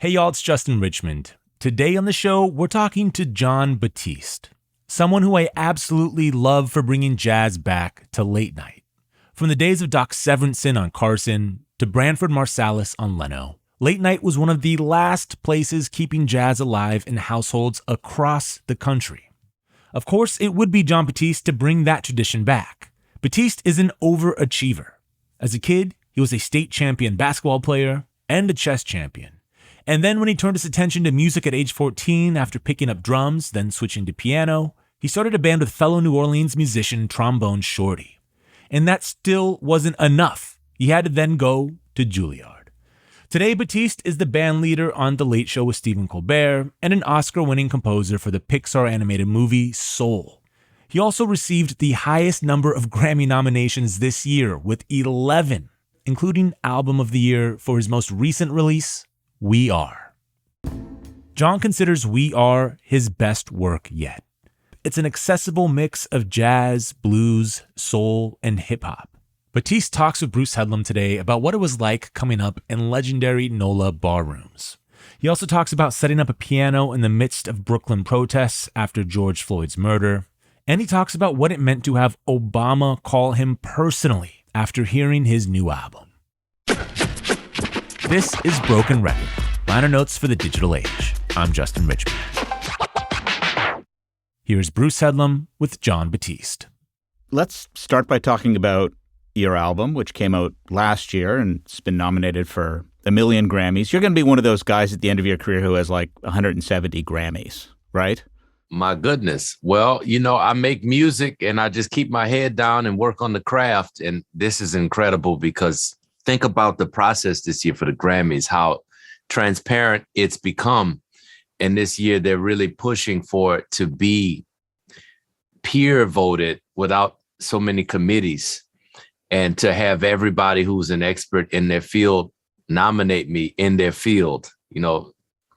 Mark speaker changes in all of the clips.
Speaker 1: Hey y'all, it's Justin Richmond. Today on the show, we're talking to Jon Batiste, someone who I absolutely love for bringing jazz back to late night. From the days of Doc Severinsen on Carson to Branford Marsalis on Leno, late night was one of the last places keeping jazz alive in households across the country. Of course, it would be Jon Batiste to bring that tradition back. Batiste is an overachiever. As a kid, he was a state champion basketball player and a chess champion. And then when he turned his attention to music at age 14 after picking up drums, then switching to piano, he started a band with fellow New Orleans musician Trombone Shorty. And that still wasn't enough. He had to then go to Juilliard. Today, Batiste is the band leader on The Late Show with Stephen Colbert and an Oscar-winning composer for the Pixar animated movie Soul. He also received the highest number of Grammy nominations this year with 11, including Album of the Year for his most recent release, We Are. Jon considers We Are his best work yet. It's an accessible mix of jazz, blues, soul, and hip-hop. Batiste talks with Bruce Headlam today about what it was like coming up in legendary NOLA barrooms. He also talks about setting up a piano in the midst of Brooklyn protests after George Floyd's murder. And he talks about what it meant to have Obama call him personally after hearing his new album. This is Broken Record, liner notes for the digital age. I'm Justin Richmond. Here's Bruce Headlam with Jon Batiste.
Speaker 2: Let's start by talking about your album, which came out last year and it's been nominated for a million Grammys. You're going to be one of those guys at the end of your career who has like 170 Grammys, right?
Speaker 3: My goodness. Well, I make music and I just keep my head down and work on the craft. And this is incredible because think about the process this year for the Grammys, how transparent it's become. And this year they're really pushing for it to be peer voted without so many committees and to have everybody who's an expert in their field nominate me in their field,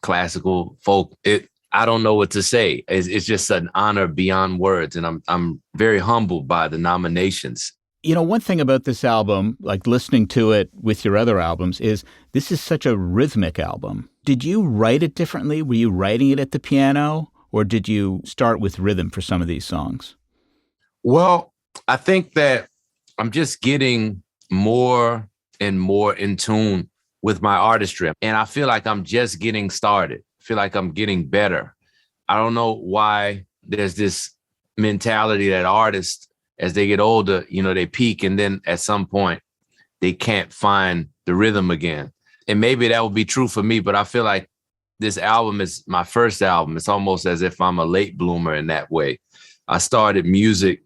Speaker 3: classical, folk. I don't know what to say. It's just an honor beyond words. And I'm very humbled by the nominations.
Speaker 2: One thing about this album, like listening to it with your other albums, is this is such a rhythmic album. Did you write it differently? Were you writing it at the piano or did you start with rhythm for some of these songs?
Speaker 3: Well, I think that I'm just getting more and more in tune with my artistry. And I feel like I'm just getting started. Feel like I'm getting better. I don't know why there's this mentality that artists, as they get older, they peak and then at some point they can't find the rhythm again. And maybe that would be true for me, but I feel like this album is my first album. It's almost as if I'm a late bloomer in that way. I started music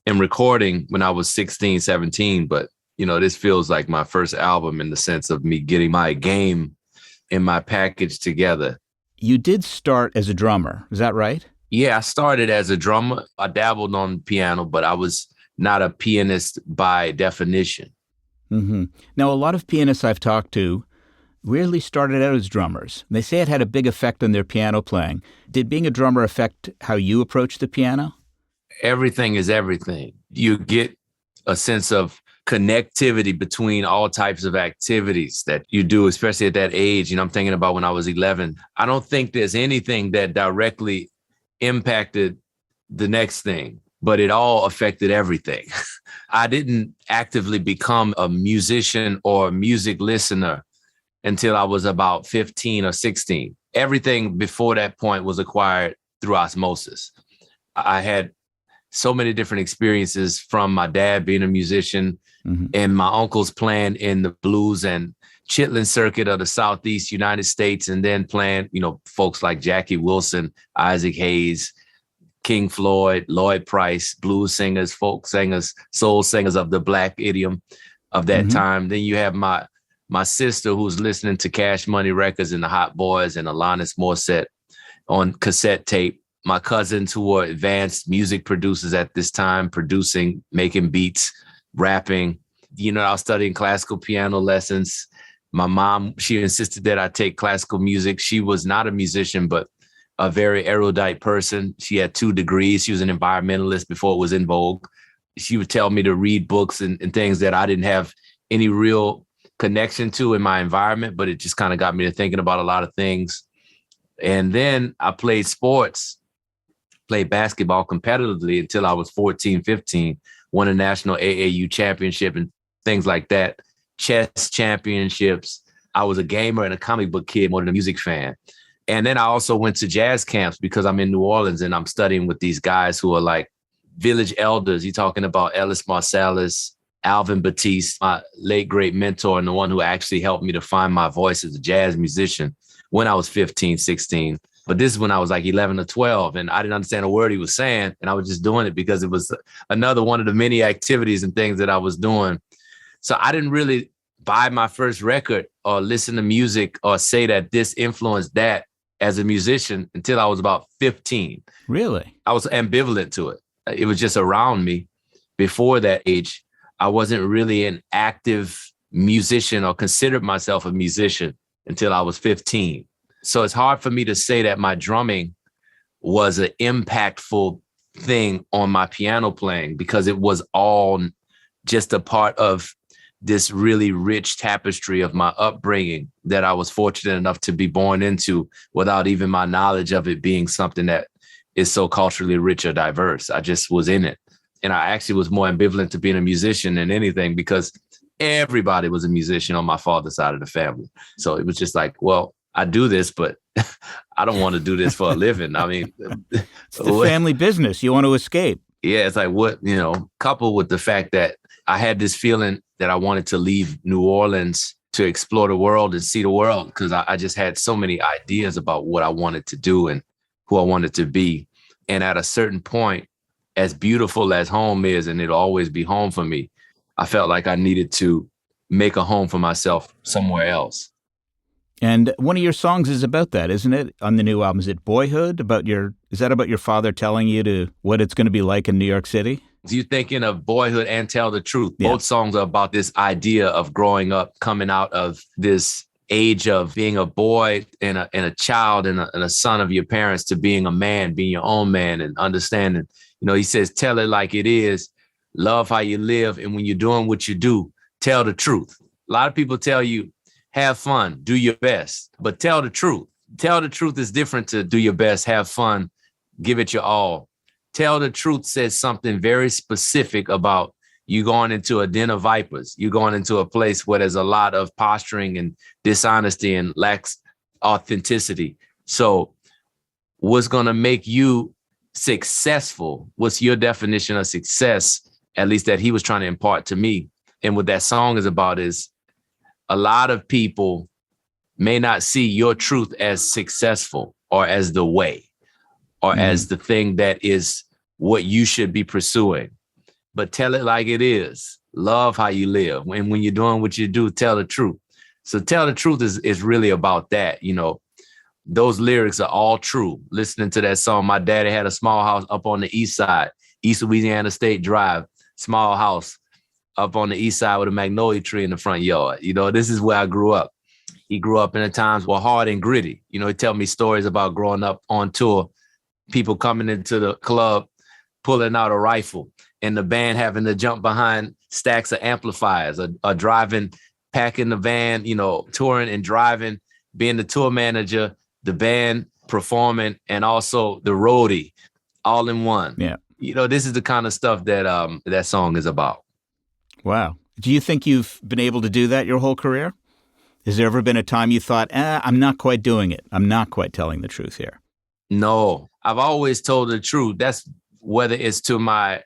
Speaker 3: and recording when I was 16, 17, but this feels like my first album in the sense of me getting my game in my package together.
Speaker 2: You did start as a drummer, is that right?
Speaker 3: Yeah, I started as a drummer. I dabbled on piano, but I was not a pianist by definition.
Speaker 2: Mm-hmm. Now, a lot of pianists I've talked to really started out as drummers. They say it had a big effect on their piano playing. Did being a drummer affect how you approach the piano?
Speaker 3: Everything is everything. You get a sense of connectivity between all types of activities that you do, especially at that age. I'm thinking about when I was 11. I don't think there's anything that directly impacted the next thing, but it all affected everything. I didn't actively become a musician or a music listener until I was about 15 or 16. Everything before that point was acquired through osmosis. I had so many different experiences from my dad being a musician and my uncles playing in the blues and chitlin circuit of the Southeast United States, and then playing, folks like Jackie Wilson, Isaac Hayes, King Floyd, Lloyd Price, blues singers, folk singers, soul singers of the Black idiom of that time. Then you have my sister who's listening to Cash Money Records and the Hot Boys and Alanis Morissette on cassette tape. My cousins who were advanced music producers at this time, producing, making beats, rapping. I was studying classical piano lessons. My mom, she insisted that I take classical music. She was not a musician, but a very erudite person. She had 2 degrees. She was an environmentalist before it was in vogue. She would tell me to read books and things that I didn't have any real connection to in my environment, but it just kind of got me to thinking about a lot of things. And then I played sports, played basketball competitively until I was 14, 15, won a national AAU championship and things like that, chess championships. I was a gamer and a comic book kid more than a music fan. And then I also went to jazz camps because I'm in New Orleans and I'm studying with these guys who are like village elders. You're talking about Ellis Marsalis, Alvin Batiste, my late great mentor, and the one who actually helped me to find my voice as a jazz musician when I was 15, 16. But this is when I was like 11 or 12, and I didn't understand a word he was saying. And I was just doing it because it was another one of the many activities and things that I was doing. So I didn't really buy my first record or listen to music or say that this influenced that as a musician until I was about 15.
Speaker 2: Really?
Speaker 3: I was ambivalent to it. It was just around me. Before that age, I wasn't really an active musician or considered myself a musician until I was 15. So it's hard for me to say that my drumming was an impactful thing on my piano playing because it was all just a part of this really rich tapestry of my upbringing that I was fortunate enough to be born into without even my knowledge of it being something that is so culturally rich or diverse. I just was in it. And I actually was more ambivalent to being a musician than anything because everybody was a musician on my father's side of the family. So it was just like, well, I do this, but I don't want to do this for a living. I mean,
Speaker 2: it's the family business. You want to escape.
Speaker 3: Yeah, it's like what, coupled with the fact that I had this feeling that I wanted to leave New Orleans to explore the world and see the world because I just had so many ideas about what I wanted to do and who I wanted to be. And at a certain point, as beautiful as home is, and it'll always be home for me, I felt like I needed to make a home for myself somewhere else.
Speaker 2: And one of your songs is about that, isn't it? On the new album, is it Boyhood? Is that about your father telling you what it's going to be like in New York City?
Speaker 3: You're thinking of Boyhood and Tell the Truth.
Speaker 2: Yeah.
Speaker 3: Both songs are about this idea of growing up, coming out of this age of being a boy and a child and a son of your parents to being a man, being your own man and understanding. He says, tell it like it is, love how you live. And when you're doing what you do, tell the truth. A lot of people tell you, have fun, do your best, but tell the truth. Tell the truth is different to do your best, have fun, give it your all. Tell the truth says something very specific about you going into a den of vipers. You're going into a place where there's a lot of posturing and dishonesty and lacks authenticity. So what's going to make you successful? What's your definition of success? At least that he was trying to impart to me. And what that song is about is a lot of people may not see your truth as successful or as the way or as the thing that is what you should be pursuing, but tell it like it is. Love how you live. When you're doing what you do, tell the truth. So tell the truth is really about that. Those lyrics are all true. Listening to that song, my daddy had a small house up on the east side, East Louisiana State Drive, small house up on the east side with a magnolia tree in the front yard. This is where I grew up. He grew up in the times were hard and gritty. He tell me stories about growing up on tour, people coming into the club, pulling out a rifle and the band having to jump behind stacks of amplifiers or driving, packing the van, touring and driving, being the tour manager, the band performing, and also the roadie all in one.
Speaker 2: Yeah.
Speaker 3: This is the kind of stuff that that song is about.
Speaker 2: Wow. Do you think you've been able to do that your whole career? Has there ever been a time you thought, I'm not quite doing it. I'm not quite telling the truth here?
Speaker 3: No, I've always told the truth. That's whether it's to my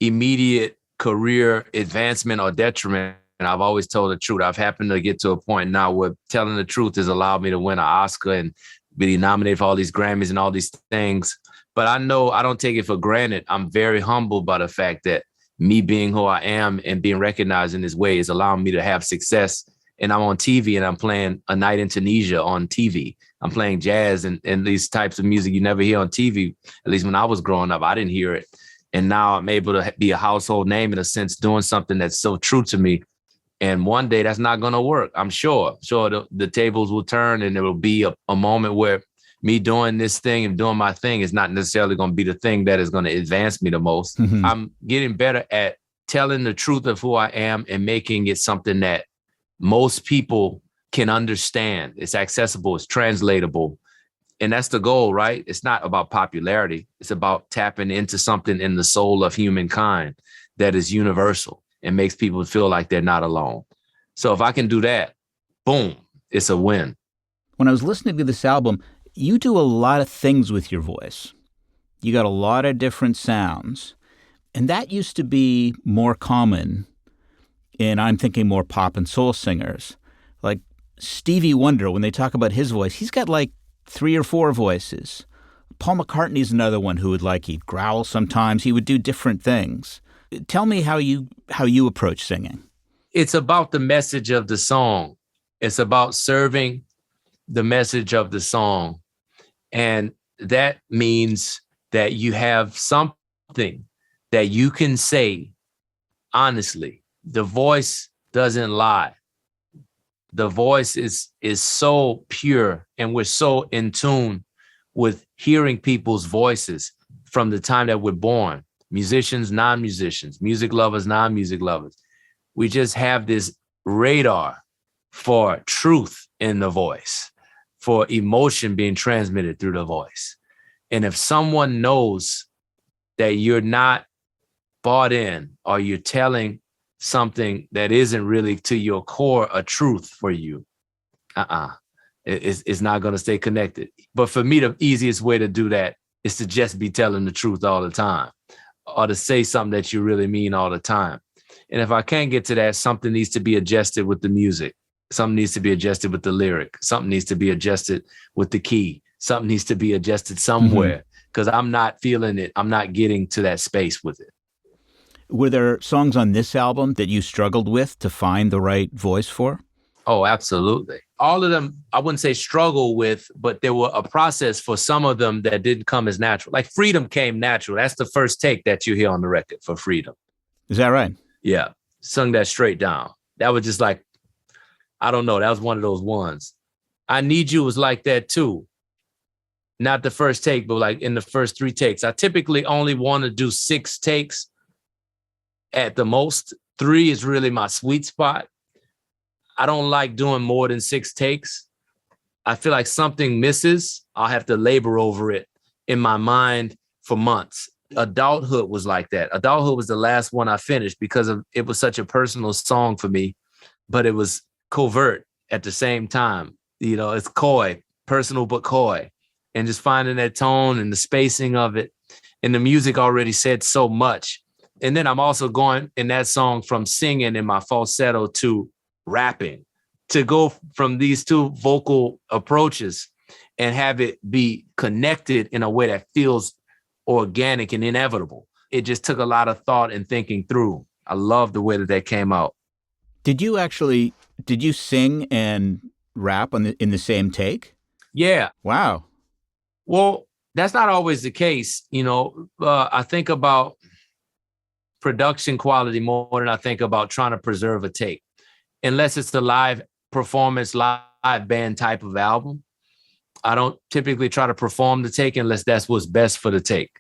Speaker 3: immediate career advancement or detriment. And I've always told the truth. I've happened to get to a point now where telling the truth has allowed me to win an Oscar and be nominated for all these Grammys and all these things. But I know I don't take it for granted. I'm very humbled by the fact that me being who I am and being recognized in this way is allowing me to have success. And I'm on TV and I'm playing A Night in Tunisia on TV. I'm playing jazz and these types of music you never hear on TV. At least when I was growing up, I didn't hear it. And now I'm able to be a household name in a sense, doing something that's so true to me. And one day that's not going to work. I'm sure the tables will turn and there will be a moment where me doing this thing and doing my thing is not necessarily going to be the thing that is going to advance me the most. I'm getting better at telling the truth of who I am and making it something that most people can understand. It's accessible, it's translatable. And that's the goal, right? It's not about popularity. It's about tapping into something in the soul of humankind that is universal and makes people feel like they're not alone. So if I can do that, boom, it's a win.
Speaker 2: When I was listening to this album, you do a lot of things with your voice. You got a lot of different sounds. And that used to be more common in, I'm thinking, more pop and soul singers. Like Stevie Wonder, when they talk about his voice, he's got like 3 or 4 voices. Paul McCartney's another one who he'd growl sometimes. He would do different things. Tell me how you approach singing.
Speaker 3: It's about the message of the song. It's about serving the message of the song. And that means that you have something that you can say honestly. The voice doesn't lie. The voice is so pure, and we're so in tune with hearing people's voices from the time that we're born. Musicians, non-musicians, music lovers, non-music lovers. We just have this radar for truth in the voice, for emotion being transmitted through the voice. And if someone knows that you're not bought in, or you're telling something that isn't really to your core a truth for you, it's not going to stay connected. But for me, the easiest way to do that is to just be telling the truth all the time, or to say something that you really mean all the time. And if I can't get to that, something needs to be adjusted with the music. Something needs to be adjusted with the lyric. Something needs to be adjusted with the key. Something needs to be adjusted somewhere, because I'm not feeling it. I'm not getting to that space with it.
Speaker 2: Were there songs on this album that you struggled with to find the right voice for?
Speaker 3: Oh, absolutely. All of them, I wouldn't say struggle with, but there were a process for some of them that didn't come as natural. Like Freedom came natural. That's the first take that you hear on the record for Freedom.
Speaker 2: Is that right?
Speaker 3: Yeah. Sung that straight down. That was just like, I don't know. That was one of those ones. I Need You was like that too. Not the first take, but like in the first 3 takes. I typically only want to do 6 takes at the most. 3 is really my sweet spot. I don't like doing more than 6 takes. I feel like something misses. I'll have to labor over it in my mind for months. Adulthood was like that. Adulthood was the last one I finished because it was such a personal song for me, but it was covert at the same time. You know, it's coy, personal but coy. And just finding that tone and the spacing of it. And the music already said so much. And then I'm also going in that song from singing in my falsetto to rapping, to go from these 2 vocal approaches and have it be connected in a way that feels organic and inevitable. It just took a lot of thought and thinking through. I love the way that came out.
Speaker 2: Did you sing and rap in the same take?
Speaker 3: Yeah.
Speaker 2: Wow.
Speaker 3: Well, that's not always the case. You know, I think about production quality more than I think about trying to preserve a take. Unless it's the live performance, live band type of album, I don't typically try to perform the take unless that's what's best for the take.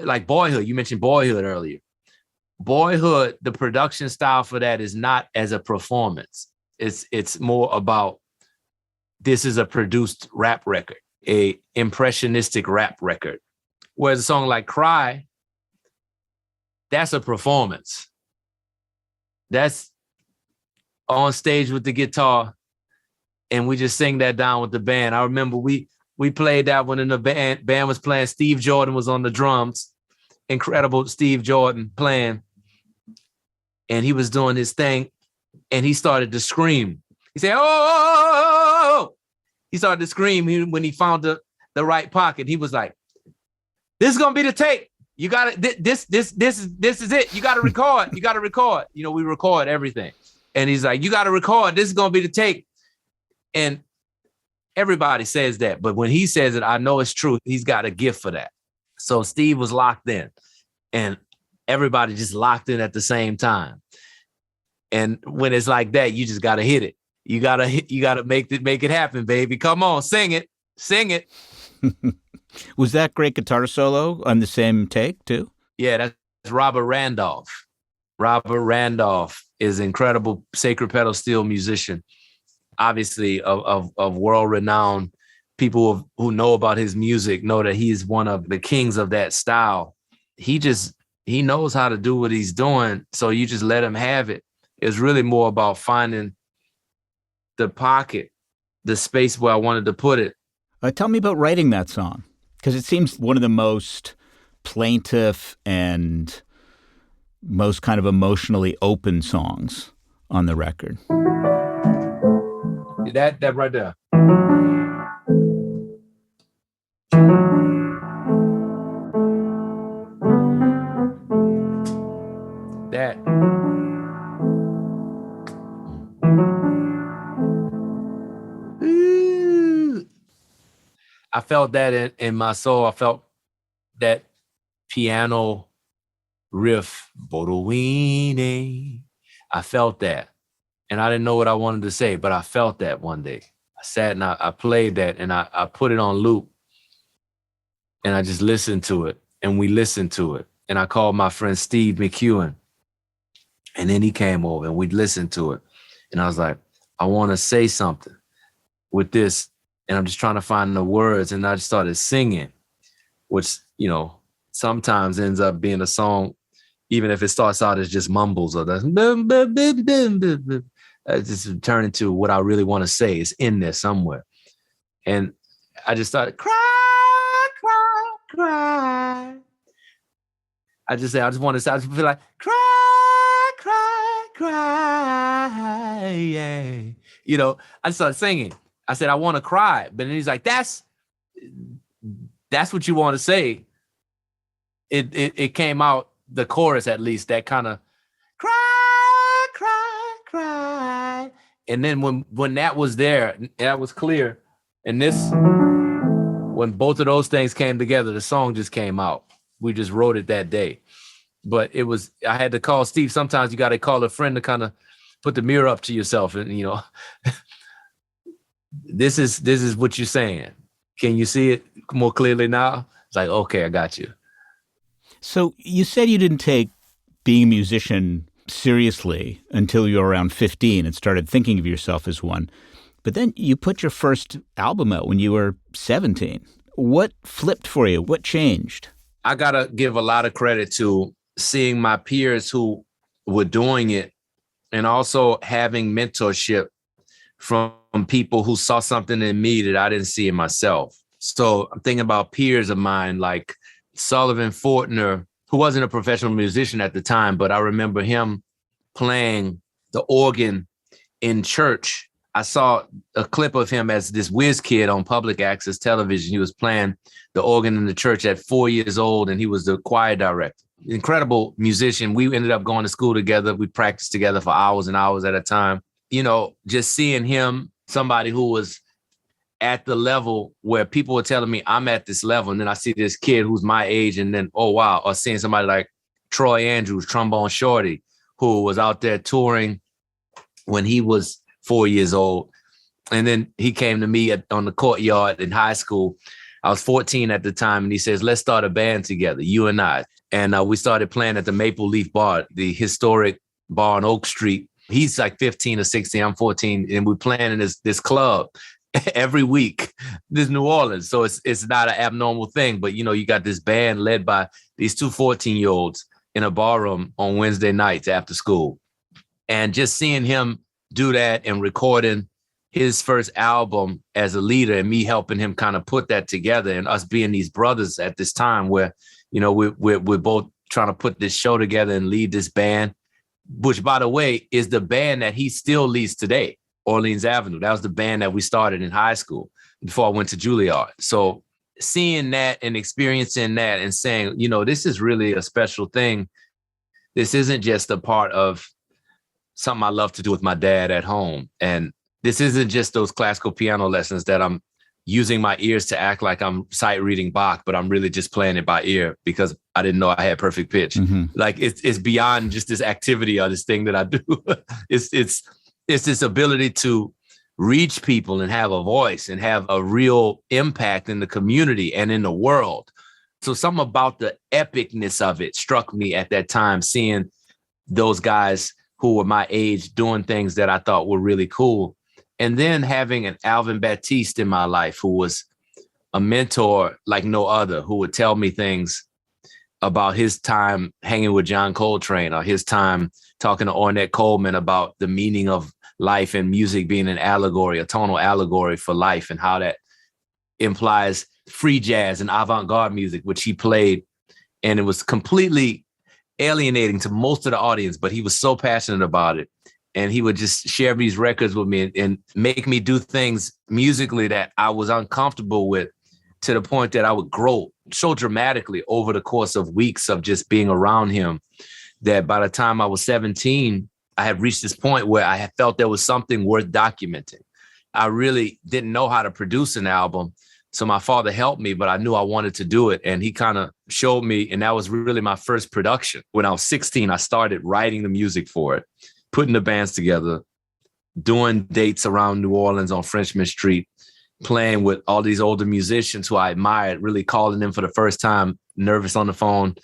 Speaker 3: Like Boyhood, you mentioned Boyhood earlier. Boyhood, the production style for that is not as a performance. It's more about, this is a produced rap record, a impressionistic rap record. Whereas a song like Cry, that's a performance. That's on stage with the guitar, and we just sing that down with the band. I remember we played that one, and the band was playing. Steve Jordan was on the drums. Incredible Steve Jordan playing. And he was doing his thing, and he started to scream. He said, "Oh!" He started to scream when he found the right pocket. He was like, "This is gonna be the take. You got it. This is it. You got to record. You got to record." You know, we record everything. And he's like, "You got to record. This is going to be the take." And everybody says that. But when he says it, I know it's true. He's got a gift for that. So Steve was locked in. And everybody just locked in at the same time. And when it's like that, you just got to hit it. You got to make it happen, baby. Come on, sing it. Sing it.
Speaker 2: Was that great guitar solo on the same take too?
Speaker 3: Yeah, that's Robert Randolph. Robert Randolph is an incredible sacred pedal steel musician, obviously of world renowned. People who know about his music know that he's one of the kings of that style. He knows how to do what he's doing. So you just let him have it. It's really more about finding the pocket, the space where I wanted to put it.
Speaker 2: Tell me about writing that song, because it seems one of the most plaintive and most kind of emotionally open songs on the record.
Speaker 3: That right there. That. I felt that in my soul. I felt that piano riff. Bodowini. I felt that. And I didn't know what I wanted to say, but I felt that one day. I sat and I played that and I put it on loop. And I just listened to it. And we listened to it. And I called my friend Steve McEwen. And then he came over and we listened to it. And I was like, I want to say something with this. And I'm just trying to find the words. And I just started singing, which, you know, sometimes ends up being a song, even if it starts out as just mumbles or just turn into what I really want to say. It's in there somewhere. And I just started cry, cry, cry. I just want to say, I just feel like cry, cry, cry. Yeah. You know, I started singing. I said, I want to cry. But then he's like, that's what you want to say. It came out, the chorus at least, that kind of cry, cry, cry. And then when that was there, that was clear. And when both of those things came together, the song just came out. We just wrote it that day. But I had to call Steve. Sometimes you got to call a friend to kind of put the mirror up to yourself and, you know, this is what you're saying. Can you see it more clearly now? It's like, okay, I got you.
Speaker 2: So you said you didn't take being a musician seriously until you were around 15 and started thinking of yourself as one. But then you put your first album out when you were 17. What flipped for you? What changed?
Speaker 3: I got to give a lot of credit to seeing my peers who were doing it and also having mentorship from people who saw something in me that I didn't see in myself. So I'm thinking about peers of mine like Sullivan Fortner, who wasn't a professional musician at the time, but I remember him playing the organ in church. I saw a clip of him as this whiz kid on public access television. He was playing the organ in the church at 4 years old, and he was the choir director. Incredible musician. We ended up going to school together. We practiced together for hours and hours at a time. You know, just seeing him, somebody who was at the level where people were telling me I'm at this level. And then I see this kid who's my age and then, oh, wow. Or seeing somebody like Troy Andrews, trombone shorty, who was out there touring when he was 4 years old. And then he came to me on the courtyard in high school. I was 14 at the time. And he says, let's start a band together, you and I. And we started playing at the Maple Leaf Bar, the historic bar on Oak Street. He's like 15 or 16, I'm 14. And we're playing in this club every week. This New Orleans. So it's not an abnormal thing. But, you know, you got this band led by these two 14-year-olds in a barroom on Wednesday nights after school. And just seeing him do that and recording his first album as a leader and me helping him kind of put that together and us being these brothers at this time where, you know, we're both trying to put this show together and lead this band, which, by the way, is the band that he still leads today, Orleans Avenue. That was the band that we started in high school before I went to Juilliard. So seeing that and experiencing that and saying, you know, this is really a special thing. This isn't just a part of something I love to do with my dad at home. And this isn't just those classical piano lessons that I'm using my ears to act like I'm sight reading Bach, but I'm really just playing it by ear because I didn't know I had perfect pitch. Mm-hmm. Like it's beyond just this activity or this thing that I do. It's this ability to reach people and have a voice and have a real impact in the community and in the world. So something about the epicness of it struck me at that time, seeing those guys who were my age doing things that I thought were really cool. And then having an Jon Batiste in my life, who was a mentor like no other, who would tell me things about his time hanging with John Coltrane, or his time talking to Ornette Coleman about the meaning of life and music being an allegory, a tonal allegory for life, and how that implies free jazz and avant-garde music, which he played. And it was completely alienating to most of the audience, but he was so passionate about it. And he would just share these records with me and make me do things musically that I was uncomfortable with, to the point that I would grow so dramatically over the course of weeks of just being around him, that by the time I was 17, I had reached this point where I had felt there was something worth documenting. I really didn't know how to produce an album. So my father helped me, but I knew I wanted to do it. And he kind of showed me, and that was really my first production. When I was 16, I started writing the music for it, putting the bands together, doing dates around New Orleans on Frenchmen Street, playing with all these older musicians who I admired, really calling them for the first time, nervous on the phone,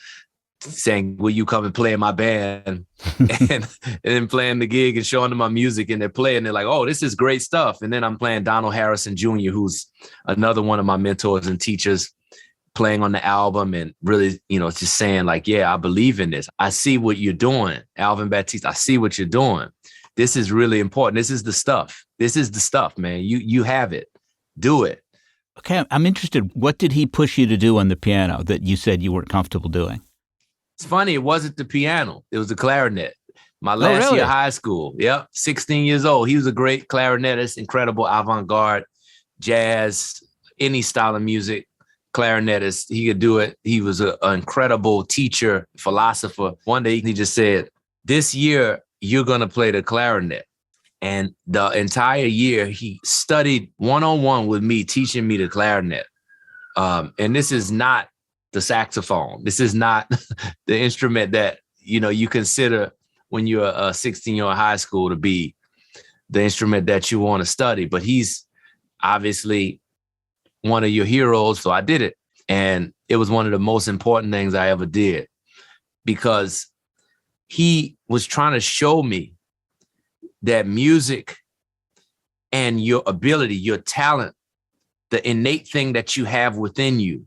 Speaker 3: saying, will you come and play in my band? and then playing the gig and showing them my music, and they're playing. They're like, oh, this is great stuff. And then I'm playing Donald Harrison Jr., who's another one of my mentors and teachers, playing on the album, and really, just saying like, yeah, I believe in this. I see what you're doing, Jon Batiste. I see what you're doing. This is really important. This is the stuff. This is the stuff, man. You have it. Do it.
Speaker 2: Okay, I'm interested. What did he push you to do on the piano that you said you weren't comfortable doing?
Speaker 3: It's funny, it wasn't the piano. It was the clarinet. My last year of high school. Yep, 16 years old. He was a great clarinetist, incredible avant-garde, jazz, any style of music, clarinetist. He could do it. He was an incredible teacher, philosopher. One day he just said, this year, you're going to play the clarinet. And the entire year, he studied one-on-one with me, teaching me the clarinet. And this is not the saxophone. This is not the instrument that, you consider when you're a 16-year-old high school to be the instrument that you want to study. But he's obviously one of your heroes. So I did it. And it was one of the most important things I ever did, because he was trying to show me that music and your ability, your talent, the innate thing that you have within you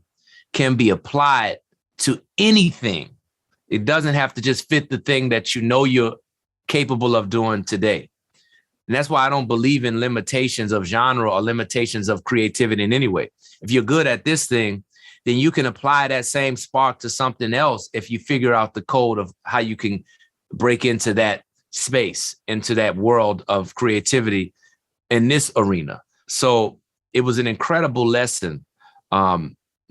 Speaker 3: can be applied to anything. It doesn't have to just fit the thing that you're capable of doing today. And that's why I don't believe in limitations of genre or limitations of creativity in any way. If you're good at this thing, then you can apply that same spark to something else if you figure out the code of how you can break into that space, into that world of creativity in this arena. So it was an incredible lesson,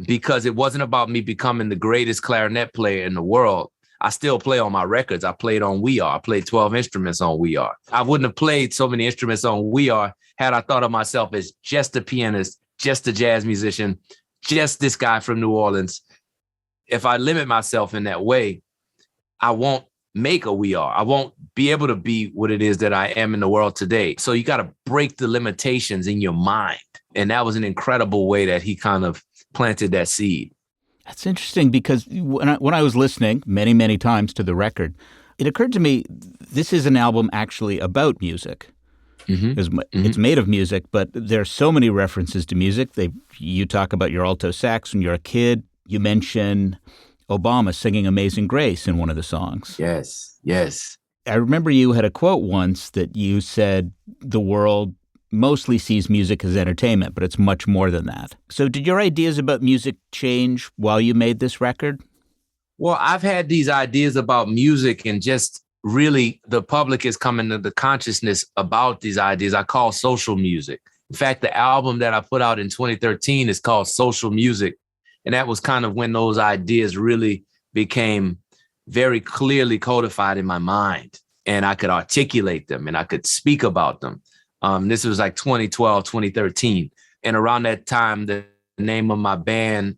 Speaker 3: because it wasn't about me becoming the greatest clarinet player in the world. I still play on my records. I played on We Are. I played 12 instruments on We Are. I wouldn't have played so many instruments on We Are had I thought of myself as just a pianist, just a jazz musician, just this guy from New Orleans. If I limit myself in that way, I won't make a We Are. I won't be able to be what it is that I am in the world today. So you got to break the limitations in your mind. And that was an incredible way that he kind of planted that seed.
Speaker 2: That's interesting, because when I was listening many, many times to the record, it occurred to me this is an album actually about music. Mm-hmm. It's made of music, but there are so many references to music. You talk about your alto sax when you're a kid. You mention Obama singing Amazing Grace in one of the songs.
Speaker 3: Yes, yes.
Speaker 2: I remember you had a quote once that you said the world mostly sees music as entertainment, but it's much more than that. So did your ideas about music change while you made this record?
Speaker 3: Well, I've had these ideas about music, and just really the public is coming to the consciousness about these ideas I call social music. In fact, the album that I put out in 2013 is called Social Music. And that was kind of when those ideas really became very clearly codified in my mind, and I could articulate them and I could speak about them. This was like 2012, 2013. And around that time, the name of my band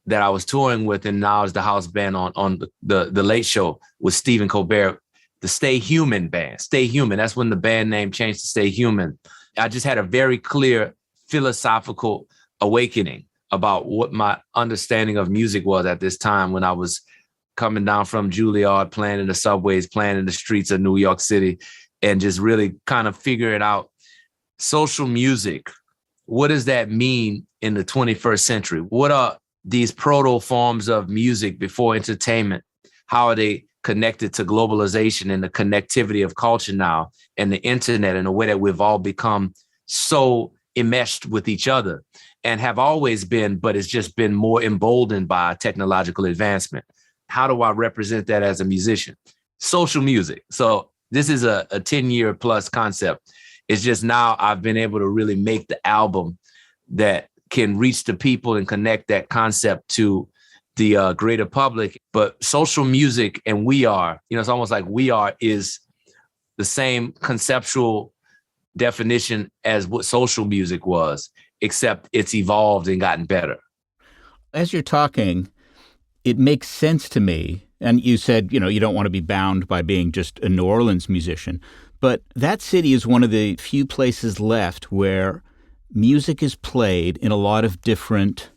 Speaker 3: that I was touring with, and now is the house band on the Late Show with Stephen Colbert, the Stay Human band. Stay Human. That's when the band name changed to Stay Human. I just had a very clear philosophical awakening about what my understanding of music was at this time, when I was coming down from Juilliard, playing in the subways, playing in the streets of New York City, and just really kind of figuring out social music. What does that mean in the 21st century? What are these proto forms of music before entertainment? How are they connected to globalization and the connectivity of culture now and the internet and the way that we've all become so enmeshed with each other and have always been, but it's just been more emboldened by technological advancement. How do I represent that as a musician? Social music. So this is a 10-year plus concept. It's just now I've been able to really make the album that can reach the people and connect that concept to the greater public. But social music and We Are, it's almost like We Are is the same conceptual definition as what social music was, except it's evolved and gotten better.
Speaker 2: As you're talking, it makes sense to me. And you said, you don't want to be bound by being just a New Orleans musician. But that city is one of the few places left where music is played in a lot of different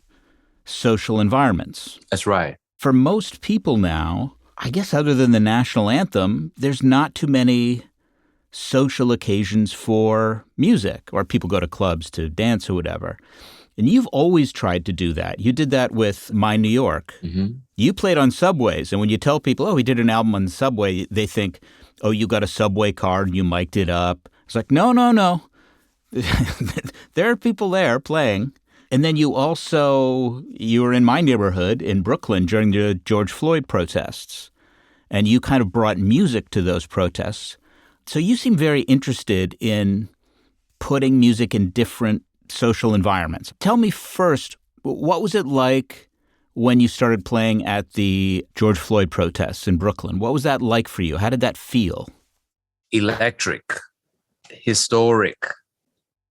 Speaker 2: social environments.
Speaker 3: That's right.
Speaker 2: For most people now, I guess other than the national anthem, there's not too many social occasions for music, or people go to clubs to dance or whatever. And you've always tried to do that. You did that with My New York.
Speaker 3: Mm-hmm.
Speaker 2: You played on subways. And when you tell people, oh, we did an album on the subway, they think, oh, you got a subway card and you mic'd it up. It's like, no. There are people there playing. And then you were in my neighborhood in Brooklyn during the George Floyd protests. And you kind of brought music to those protests. So you seem very interested in putting music in different social environments. Tell me first, what was it like when you started playing at the George Floyd protests in Brooklyn? What was that like for you? How did that feel?
Speaker 3: Electric, historic,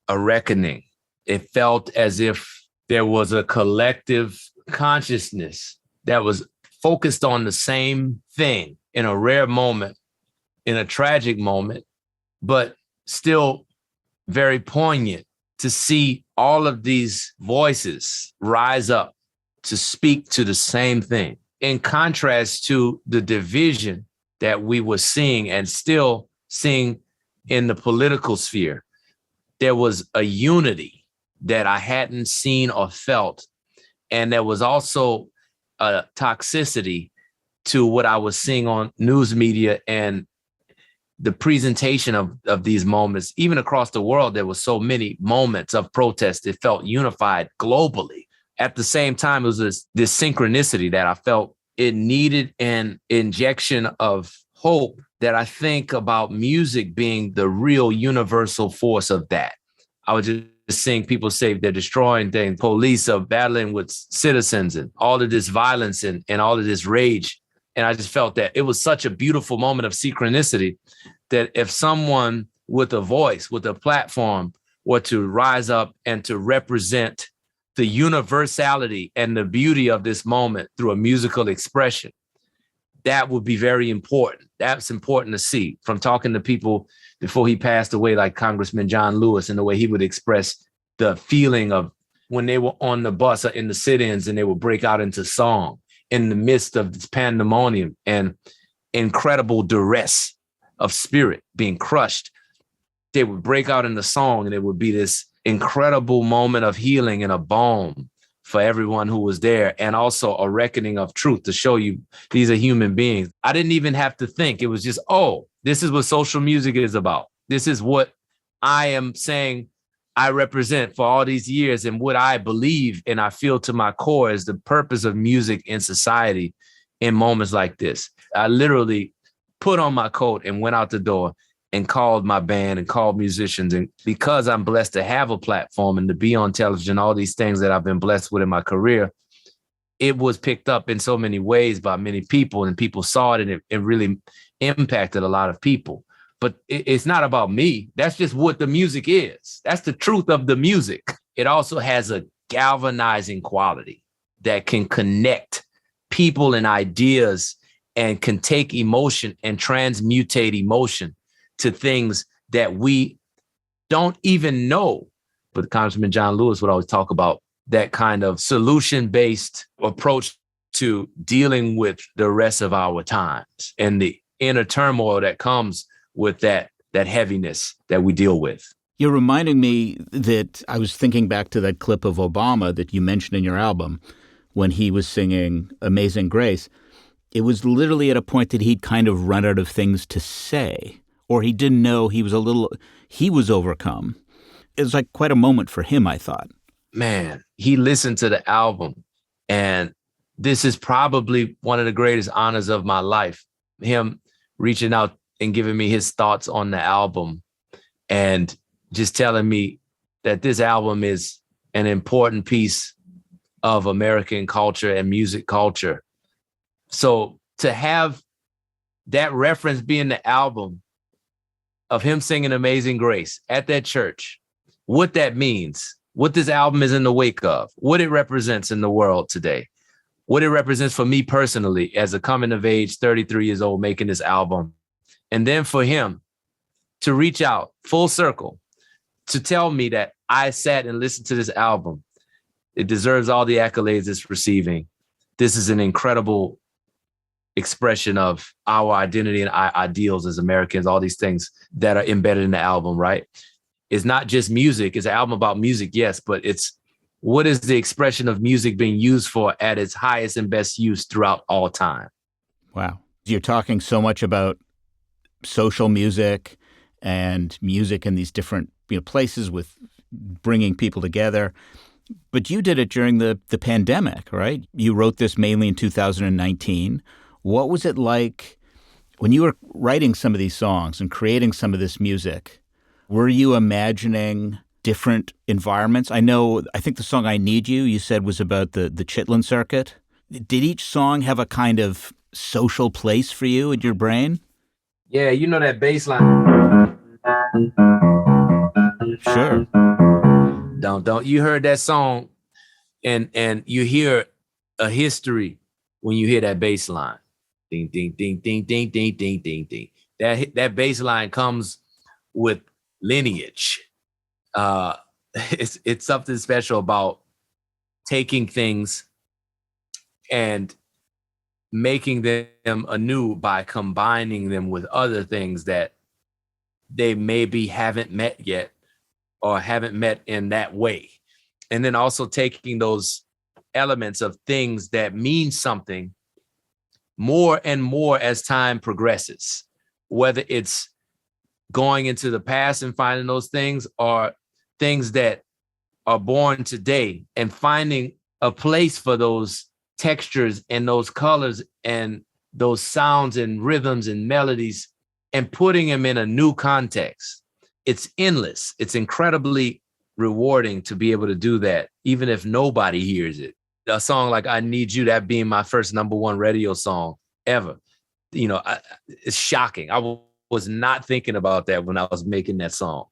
Speaker 3: a reckoning. It felt as if there was a collective consciousness that was focused on the same thing in a rare moment, in a tragic moment, but still very poignant to see all of these voices rise up to speak to the same thing. In contrast to the division that we were seeing and still seeing in the political sphere, there was a unity that I hadn't seen or felt. And there was also a toxicity to what I was seeing on news media and the presentation of these moments. Even across the world, there were so many moments of protest. It felt unified globally. At the same time, it was this synchronicity that I felt it needed an injection of hope that I think about music being the real universal force of that. I was just seeing people say they're destroying things. Police are battling with citizens and all of this violence and all of this rage. And I just felt that it was such a beautiful moment of synchronicity that if someone with a voice, with a platform, were to rise up and to represent the universality and the beauty of this moment through a musical expression, that would be very important. That's important to see from talking to people before he passed away, like Congressman John Lewis, and the way he would express the feeling of when they were on the bus or in the sit-ins and they would break out into song in the midst of this pandemonium and incredible duress of spirit being crushed. They would break out in the song and it would be this incredible moment of healing and a balm for everyone who was there, and also a reckoning of truth to show you these are human beings. I didn't even have to think. It was just, oh, this is what social music is about. This is what I am saying I represent for all these years, and what I believe and I feel to my core is the purpose of music in society in moments like this. I literally put on my coat and went out the door and called my band and called musicians. And because I'm blessed to have a platform and to be on television, all these things that I've been blessed with in my career, it was picked up in so many ways by many people, and people saw it, and it really impacted a lot of people. But it's not about me. That's just what the music is. That's the truth of the music. It also has a galvanizing quality that can connect people and ideas and can take emotion and transmutate emotion to things that we don't even know. But Congressman John Lewis would always talk about that kind of solution-based approach to dealing with the rest of our times and the inner turmoil that comes with that heaviness that we deal with.
Speaker 2: You're reminding me that I was thinking back to that clip of Obama that you mentioned in your album when he was singing Amazing Grace. It was literally at a point that he'd kind of run out of things to say, or he didn't know he was overcome. It was like quite a moment for him, I thought.
Speaker 3: Man, he listened to the album, and this is probably one of the greatest honors of my life. Him reaching out and giving me his thoughts on the album and just telling me that this album is an important piece of American culture and music culture. So to have that reference being the album of him singing Amazing Grace at that church, what that means, what this album is in the wake of, what it represents in the world today, what it represents for me personally as a coming of age, 33 years old, making this album. And then for him to reach out full circle to tell me that I sat and listened to this album. It deserves all the accolades it's receiving. This is an incredible expression of our identity and our ideals as Americans, all these things that are embedded in the album, right? It's not just music. It's an album about music, yes, but it's what is the expression of music being used for at its highest and best use throughout all time.
Speaker 2: Wow. You're talking so much about social music and music in these different places with bringing people together. But you did it during the pandemic, right? You wrote this mainly in 2019. What was it like when you were writing some of these songs and creating some of this music? Were you imagining different environments? I think the song I Need You said was about the Chitlin circuit. Did each song have a kind of social place for you in your brain?
Speaker 3: Yeah, you know that bass line.
Speaker 2: Sure.
Speaker 3: Don't. You heard that song and you hear a history when you hear that bass line. Ding, ding, ding, ding, ding, ding, ding, ding, ding. That bass line comes with lineage. It's something special about taking things and making them anew by combining them with other things that they maybe haven't met yet or haven't met in that way. And then also taking those elements of things that mean something more and more as time progresses, whether it's going into the past and finding those things or things that are born today and finding a place for those textures and those colors and those sounds and rhythms and melodies and putting them in a new context. It's endless. It's incredibly rewarding to be able to do that, even if nobody hears it. A song like I Need You, that being my first #1 radio song ever, it's shocking. I was not thinking about that when I was making that song.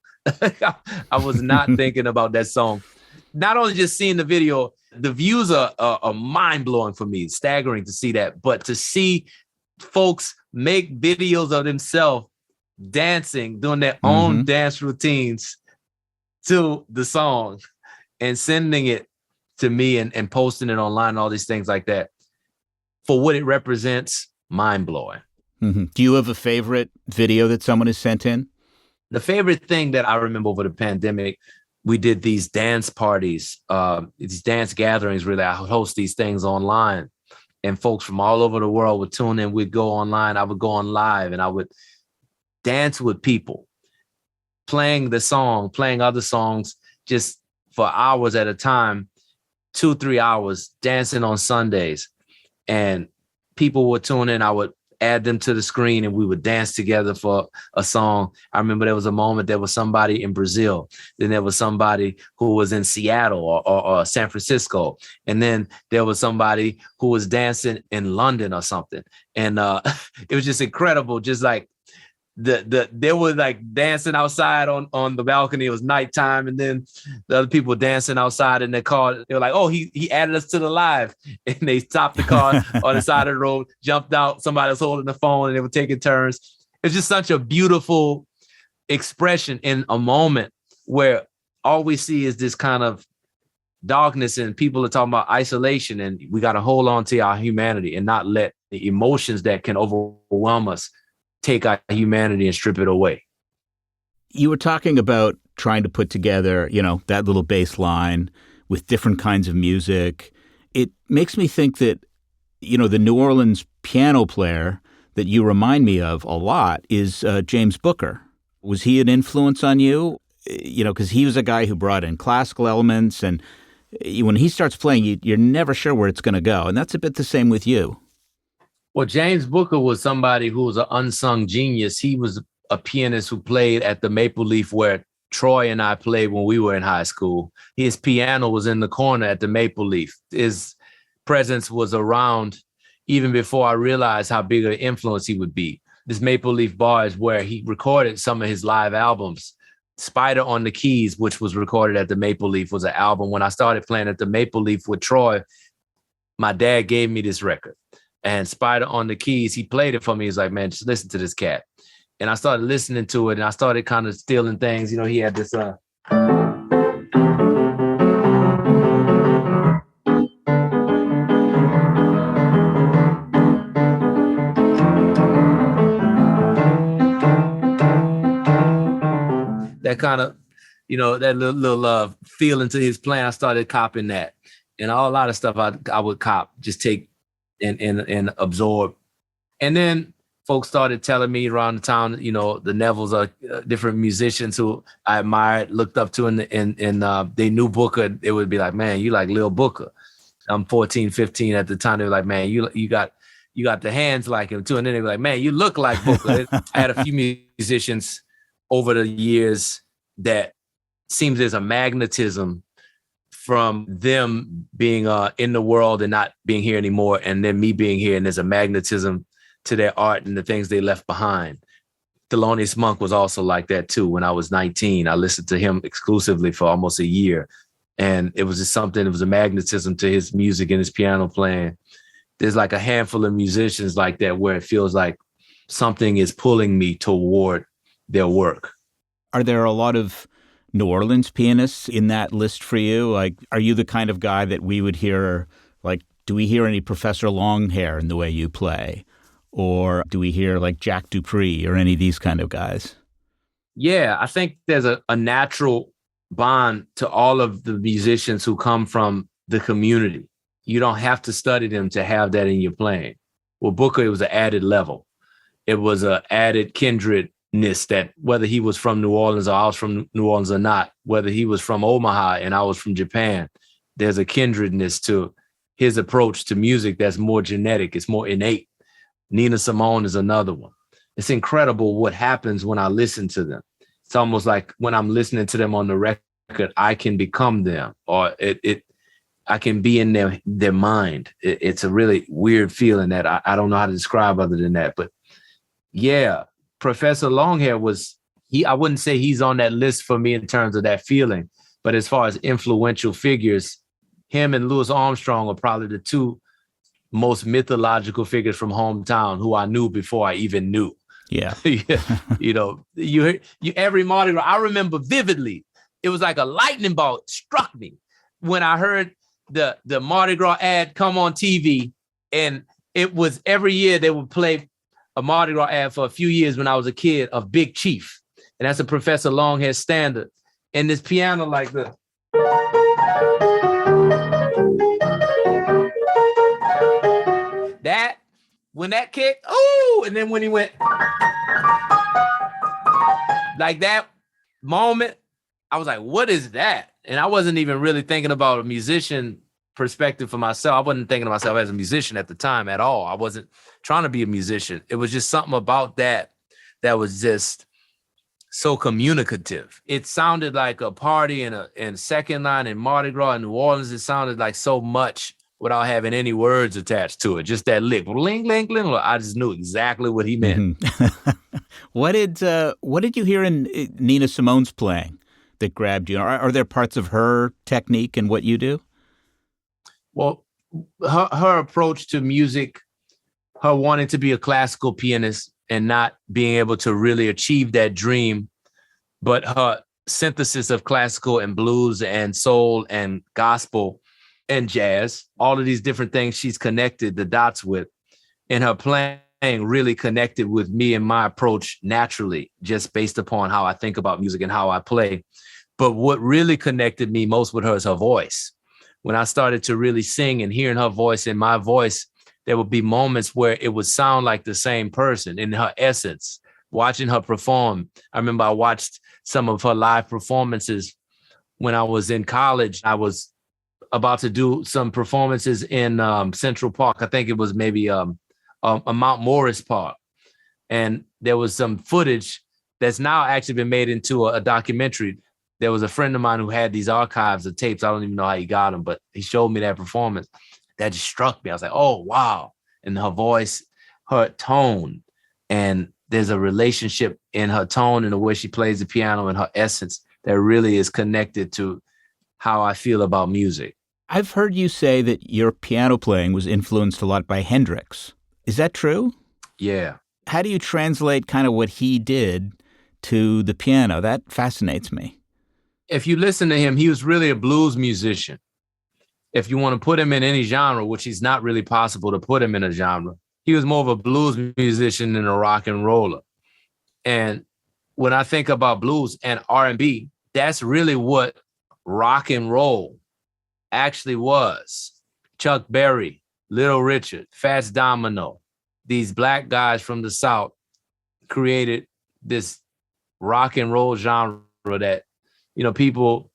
Speaker 3: I was not thinking about that song. Not only just seeing the video, the views are mind-blowing for me, staggering to see that, but to see folks make videos of themselves dancing, doing their own dance routines to the song and sending it to me and posting it online and all these things like that. For what it represents, mind-blowing.
Speaker 2: Mm-hmm. Do you have a favorite video that someone has sent in?
Speaker 3: The favorite thing that I remember over the pandemic, we did these dance parties, these dance gatherings, really. I would host these things online and folks from all over the world would tune in. We'd go online. I would go on live and I would dance with people, playing the song, playing other songs just for hours at a time, 2-3 hours, dancing on Sundays. And people would tune in. I would add them to the screen and we would dance together for a song. I remember there was a moment, there was somebody in Brazil. Then there was somebody who was in Seattle or San Francisco. And then there was somebody who was dancing in London or something. And it was just incredible. Just like they were like dancing outside on the balcony. It was nighttime. And then the other people were dancing outside in their car. They were like, oh, he added us to the live. And they stopped the car on the side of the road, jumped out. Somebody was holding the phone and they were taking turns. It's just such a beautiful expression in a moment where all we see is this kind of darkness and people are talking about isolation, and we got to hold on to our humanity and not let the emotions that can overwhelm us take our humanity and strip it away.
Speaker 2: You were talking about trying to put together, that little bass line with different kinds of music. It makes me think that, the New Orleans piano player that you remind me of a lot is James Booker. Was he an influence on you? Because he was a guy who brought in classical elements, and when he starts playing, you're never sure where it's going to go. And that's a bit the same with you.
Speaker 3: Well, James Booker was somebody who was an unsung genius. He was a pianist who played at the Maple Leaf where Troy and I played when we were in high school. His piano was in the corner at the Maple Leaf. His presence was around even before I realized how big an influence he would be. This Maple Leaf bar is where he recorded some of his live albums. Spider on the Keys, which was recorded at the Maple Leaf, was an album. When I started playing at the Maple Leaf with Troy, my dad gave me this record. And Spider on the Keys, he played it for me. He's like, man, just listen to this cat. And I started listening to it, and I started kind of stealing things. He had this... that kind of, that little feeling to his playing. I started copying that, and a lot of stuff I would cop, just take and absorb. And then folks started telling me around the town, the Nevilles are different musicians who I admired, looked up to, and they knew Booker. It would be like, man, you like Lil Booker. I'm 14, 15 at the time. They were like, man, you got the hands like him too. And then they were like, man, you look like Booker. I had a few musicians over the years that seems there's a magnetism from them being in the world and not being here anymore, and then me being here, and there's a magnetism to their art and the things they left behind. Thelonious Monk was also like that too. When I was 19, I listened to him exclusively for almost a year, and it was just something, it was a magnetism to his music and his piano playing. There's like a handful of musicians like that where it feels like something is pulling me toward their work.
Speaker 2: Are there a lot of New Orleans pianists in that list for you? Like, are you the kind of guy that we would hear, like, do we hear any Professor Longhair in the way you play? Or do we hear like Jack Dupree or any of these kind of guys?
Speaker 3: Yeah, I think there's a natural bond to all of the musicians who come from the community. You don't have to study them to have that in your playing. Well, Booker, it was an added level. It was an added kindredness that whether he was from New Orleans or I was from New Orleans or not, whether he was from Omaha and I was from Japan, there's a kindredness to his approach to music that's more genetic. It's more innate. Nina Simone is another one. It's incredible what happens when I listen to them. It's almost like when I'm listening to them on the record, I can become them, or I can be in their mind. It's a really weird feeling that I don't know how to describe other than that. But yeah, Professor Longhair I wouldn't say he's on that list for me in terms of that feeling, but as far as influential figures, him and Louis Armstrong are probably the two most mythological figures from hometown who I knew before I even knew.
Speaker 2: Yeah.
Speaker 3: you every Mardi Gras, I remember vividly, it was like a lightning bolt struck me when I heard the Mardi Gras ad come on TV, and it was every year they would play a Mardi Gras ad for a few years when I was a kid of Big Chief. And that's a Professor Longhair standard. And this piano like the... That, when that kicked, oh, and then when he went like that moment, I was like, what is that? And I wasn't even really thinking about a musician perspective for myself. I wasn't thinking of myself as a musician at the time at all. I wasn't trying to be a musician. It was just something about that was just so communicative. It sounded like a party in Second Line in Mardi Gras in New Orleans. It sounded like so much without having any words attached to it. Just that lick, ling, ling, ling. I just knew exactly what he meant.
Speaker 2: Mm-hmm. What did you hear in Nina Simone's playing that grabbed you? Are there parts of her technique and what you do?
Speaker 3: Well, her approach to music, her wanting to be a classical pianist and not being able to really achieve that dream, but her synthesis of classical and blues and soul and gospel and jazz, all of these different things she's connected the dots with. And her playing really connected with me and my approach naturally, just based upon how I think about music and how I play. But what really connected me most with her is her voice. When I started to really sing and hearing her voice and my voice, there would be moments where it would sound like the same person in her essence. Watching her perform, I remember I watched some of her live performances when I was in college. I was about to do some performances in Central Park. I think it was maybe a Mount Morris Park. And there was some footage that's now actually been made into a documentary. There was a friend of mine who had these archives of tapes. I don't even know how he got them, but he showed me that performance. That just struck me. I was like, oh, wow. And her voice, her tone, and there's a relationship in her tone and the way she plays the piano and her essence that really is connected to how I feel about music.
Speaker 2: I've heard you say that your piano playing was influenced a lot by Hendrix. Is that true?
Speaker 3: Yeah.
Speaker 2: How do you translate kind of what he did to the piano? That fascinates me.
Speaker 3: If you listen to him, he was really a blues musician. If you want to put him in any genre, which he's not really possible to put him in a genre, he was more of a blues musician than a rock and roller. And when I think about blues and R&B, that's really what rock and roll actually was. Chuck Berry, Little Richard, Fats Domino, these black guys from the South created this rock and roll genre that, you know, people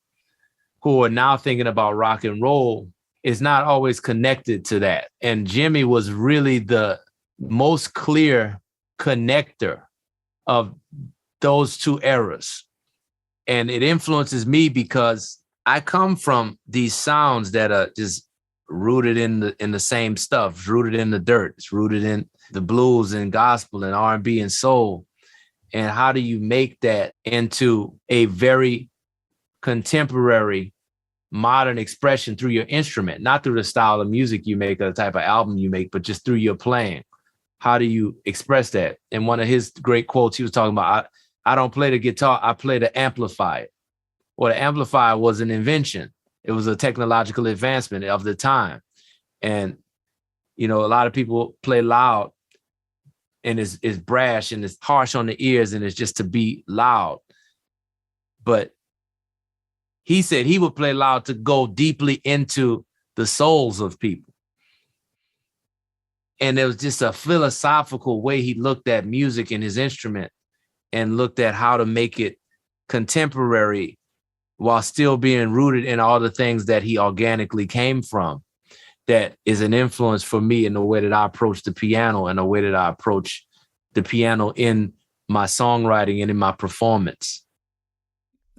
Speaker 3: who are now thinking about rock and roll is not always connected to that. And Jimmy was really the most clear connector of those two eras. And it influences me because I come from these sounds that are just rooted in the same stuff. It's rooted in the dirt. It's rooted in the blues and gospel and R&B and soul. And how do you make that into a very contemporary, modern expression through your instrument, not through the style of music you make or the type of album you make, but just through your playing? How do you express that? And one of his great quotes, he was talking about, I don't play the guitar, I play to amplify it. Well, the amplifier was an invention. It was a technological advancement of the time. And, you know, a lot of people play loud and is brash and it's harsh on the ears and it's just to be loud. But he said he would play loud to go deeply into the souls of people. And there was just a philosophical way he looked at music and his instrument and looked at how to make it contemporary while still being rooted in all the things that he organically came from. That is an influence for me in the way that I approach the piano and the way that I approach the piano in my songwriting and in my performance.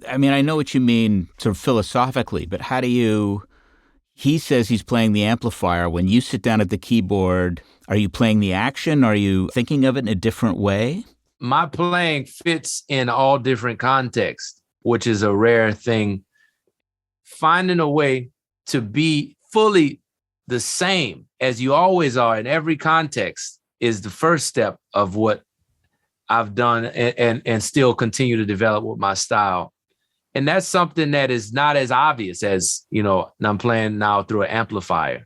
Speaker 2: I mean, I know what you mean sort of philosophically, but how do you, he says he's playing the amplifier. When you sit down at the keyboard, are you playing the action? Are you thinking of it in a different way?
Speaker 3: My playing fits in all different contexts, which is a rare thing. Finding a way to be fully the same as you always are in every context is the first step of what I've done and still continue to develop with my style. And that's something that is not as obvious as, you know, I'm playing now through an amplifier,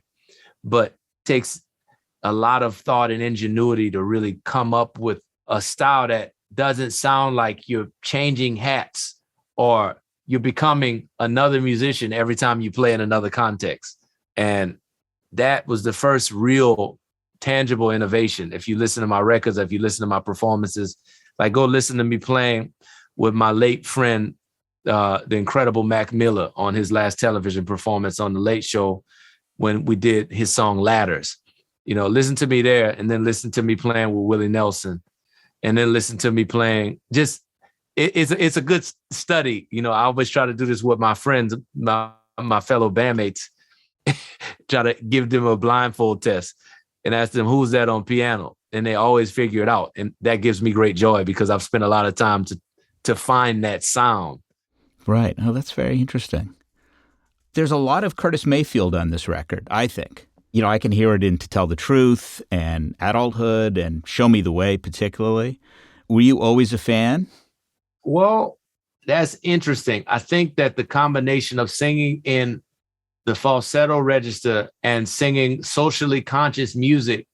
Speaker 3: but takes a lot of thought and ingenuity to really come up with a style that doesn't sound like you're changing hats or you're becoming another musician every time you play in another context. And that was the first real tangible innovation. If you listen to my records, if you listen to my performances, like go listen to me playing with my late friend, the incredible Mac Miller on his last television performance on The Late Show when we did his song Ladders. You know, listen to me there and then listen to me playing with Willie Nelson and then listen to me playing. Just, it's a good study. You know, I always try to do this with my friends, my fellow bandmates, try to give them a blindfold test and ask them, who's that on piano? And they always figure it out. And that gives me great joy because I've spent a lot of time to find that sound.
Speaker 2: Right. Oh, that's very interesting. There's a lot of Curtis Mayfield on this record, I think. You know, I can hear it in To Tell the Truth and Adulthood and Show Me the Way particularly. Were you always a fan?
Speaker 3: Well, That's interesting. I think that the combination of singing in the falsetto register and singing socially conscious music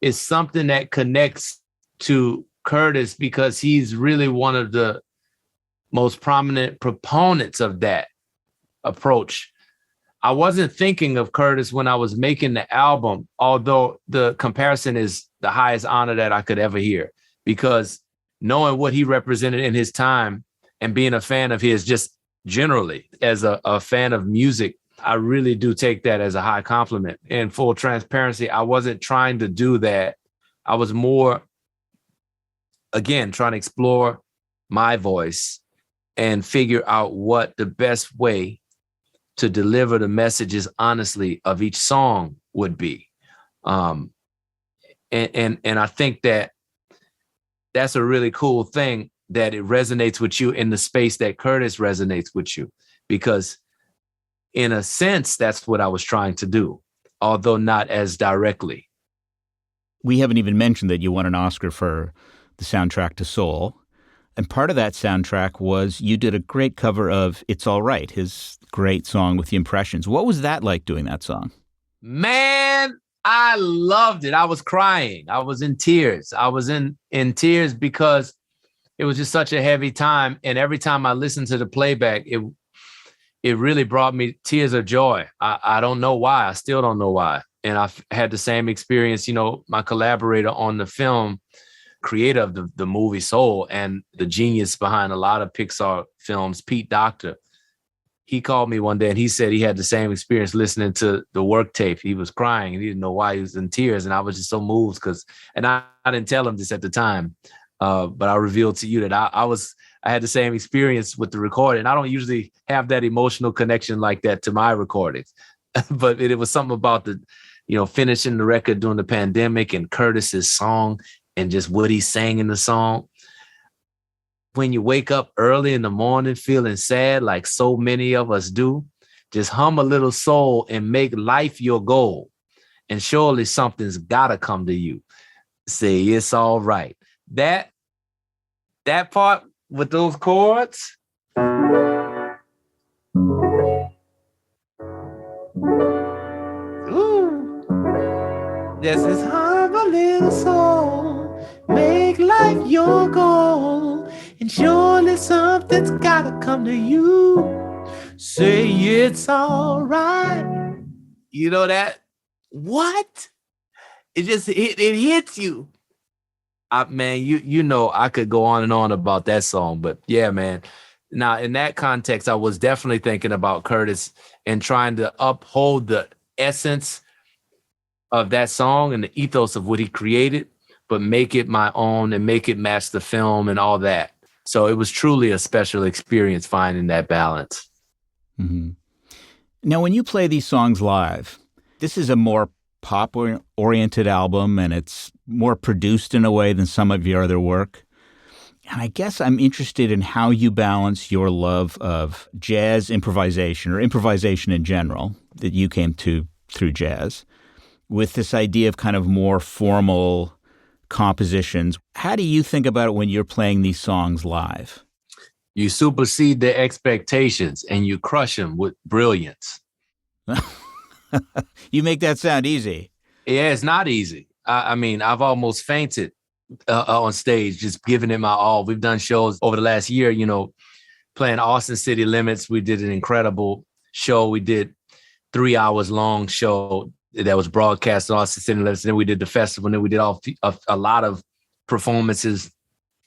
Speaker 3: is something that connects to Curtis because he's really one of the most prominent proponents of that approach. I wasn't thinking of Curtis when I was making the album, although the comparison is the highest honor that I could ever hear, because knowing what he represented in his time and being a fan of his just generally as a fan of music, I really do take that as a high compliment. In full transparency, I wasn't trying to do that. I was more, again, trying to explore my voice and figure out what the best way to deliver the messages honestly of each song would be. And I think that that's a really cool thing, that it resonates with you in the space that Curtis resonates with you, because in a sense, that's what I was trying to do, although not as directly.
Speaker 2: We haven't even mentioned that you won an Oscar for the soundtrack to Soul. And part of that soundtrack was you did a great cover of It's All Right, his great song with the impressions. What was that like doing that song?
Speaker 3: Man, I loved it. I was crying. I was in tears. I was in tears because it was just such a heavy time. And every time I listened to the playback, it really brought me tears of joy. I don't know why. I still don't know why. And I've had the same experience, my collaborator on the film, creator of the movie Soul and the genius behind a lot of Pixar films, Pete Docter. He called me one day and he said he had the same experience listening to the work tape. He was crying and he didn't know why he was in tears. And I was just so moved and I didn't tell him this at the time, but I revealed to you that I had the same experience with the recording. I don't usually have that emotional connection like that to my recordings, but it was something about finishing the record during the pandemic and Curtis's song and just what he sang in the song. When you wake up early in the morning feeling sad, like so many of us do, just hum a little soul and make life your goal. And surely something's gotta come to you. Say it's all right. That part with those chords. Ooh. This is hum a little soul, make life your goal, and surely something's gotta come to you. Say it's all right. You know that? What? It hits you. Man, I could go on and on about that song, but yeah, man. Now, in that context, I was definitely thinking about Curtis and trying to uphold the essence of that song and the ethos of what he created, but make it my own and make it match the film and all that. So it was truly a special experience finding that balance.
Speaker 2: Mm-hmm. Now, when you play these songs live, this is a more pop-oriented album, and it's more produced in a way than some of your other work. And I guess I'm interested in how you balance your love of jazz improvisation, or improvisation in general, that you came to through jazz, with this idea of kind of more formal compositions. How do you think about it when you're playing these songs live?
Speaker 3: You supersede their expectations and you crush them with brilliance.
Speaker 2: You make that sound easy.
Speaker 3: Yeah, it's not easy. I mean, I've almost fainted on stage, just giving it my all. We've done shows over the last year, playing Austin City Limits. We did an incredible show. We did 3 hours long show that was broadcast on Austin City Limits. And then we did the festival. And then we did a lot of performances.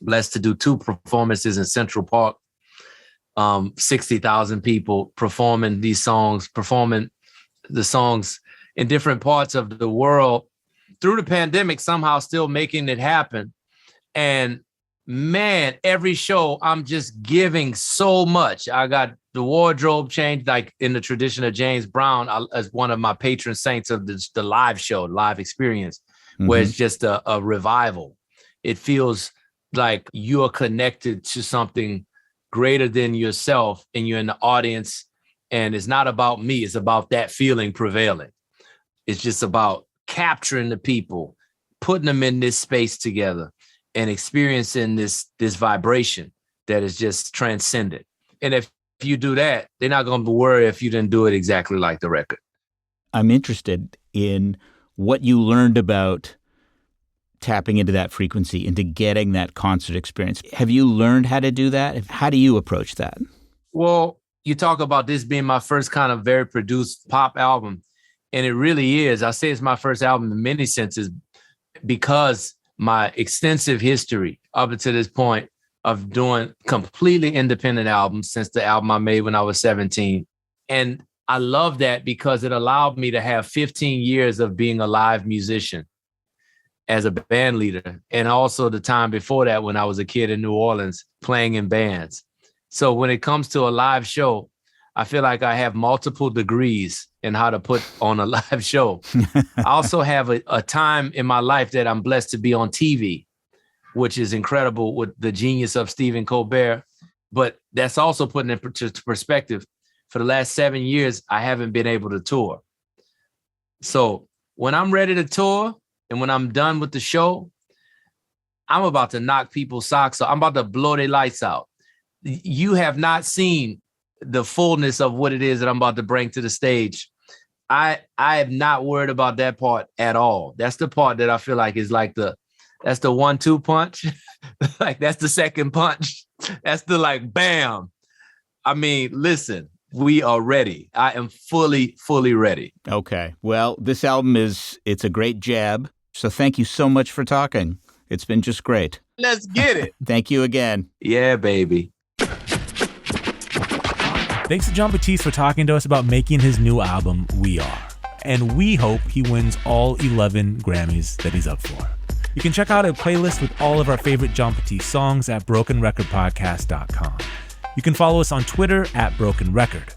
Speaker 3: Blessed to do 2 performances in Central Park. 60,000 people performing the songs in different parts of the world through the pandemic, somehow still making it happen. And man, every show I'm just giving so much. I got the wardrobe changed, like in the tradition of James Brown, as one of my patron saints of the live show, live experience, where it's just a revival. It feels like you are connected to something greater than yourself, and you're in the audience, and it's not about me. It's about that feeling prevailing. It's just about capturing the people, putting them in this space together and experiencing this vibration that is just transcendent. And if you do that, they're not going to worry if you didn't do it exactly like the record.
Speaker 2: I'm interested in what you learned about tapping into that frequency, into getting that concert experience. Have you learned how to do that? How do you approach that?
Speaker 3: Well, you talk about this being my first kind of very produced pop album, and it really is. I say it's my first album in many senses because my extensive history up until this point of doing completely independent albums since the album I made when I was 17. And I love that because it allowed me to have 15 years of being a live musician as a band leader, and also the time before that when I was a kid in New Orleans playing in bands. So when it comes to a live show, I feel like I have multiple degrees in how to put on a live show. I also have a time in my life that I'm blessed to be on TV, which is incredible with the genius of Stephen Colbert. But that's also putting it into perspective. For the last 7 years, I haven't been able to tour. So when I'm ready to tour and when I'm done with the show, I'm about to knock people's socks off. I'm about to blow their lights out. You have not seen the fullness of what it is that I'm about to bring to the stage. I am not worried about that part at all. That's the part that I feel like is like that's the 1-2 punch. Like that's the second punch. That's the like, bam. I mean, listen, we are ready. I am fully ready.
Speaker 2: Okay. Well, this album it's a great jab. So thank you so much for talking. It's been just great.
Speaker 3: Let's get it.
Speaker 2: Thank you again.
Speaker 3: Yeah, baby.
Speaker 1: Thanks to Jon Batiste for talking to us about making his new album, We Are. And we hope he wins all 11 Grammys that he's up for. You can check out a playlist with all of our favorite Jon Batiste songs at brokenrecordpodcast.com. You can follow us on Twitter at Broken Record.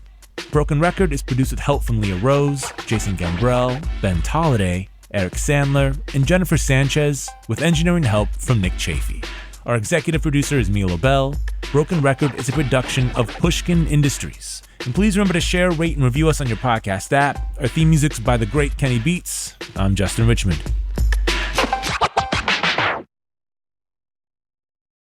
Speaker 1: Broken Record is produced with help from Leah Rose, Jason Gambrell, Ben Tolliday, Eric Sandler, and Jennifer Sanchez, with engineering help from Nick Chafee. Our executive producer is Mia Lobel. Broken Record is a production of Pushkin Industries. And please remember to share, rate, and review us on your podcast app. Our theme music's by the great Kenny Beats. I'm Justin Richmond.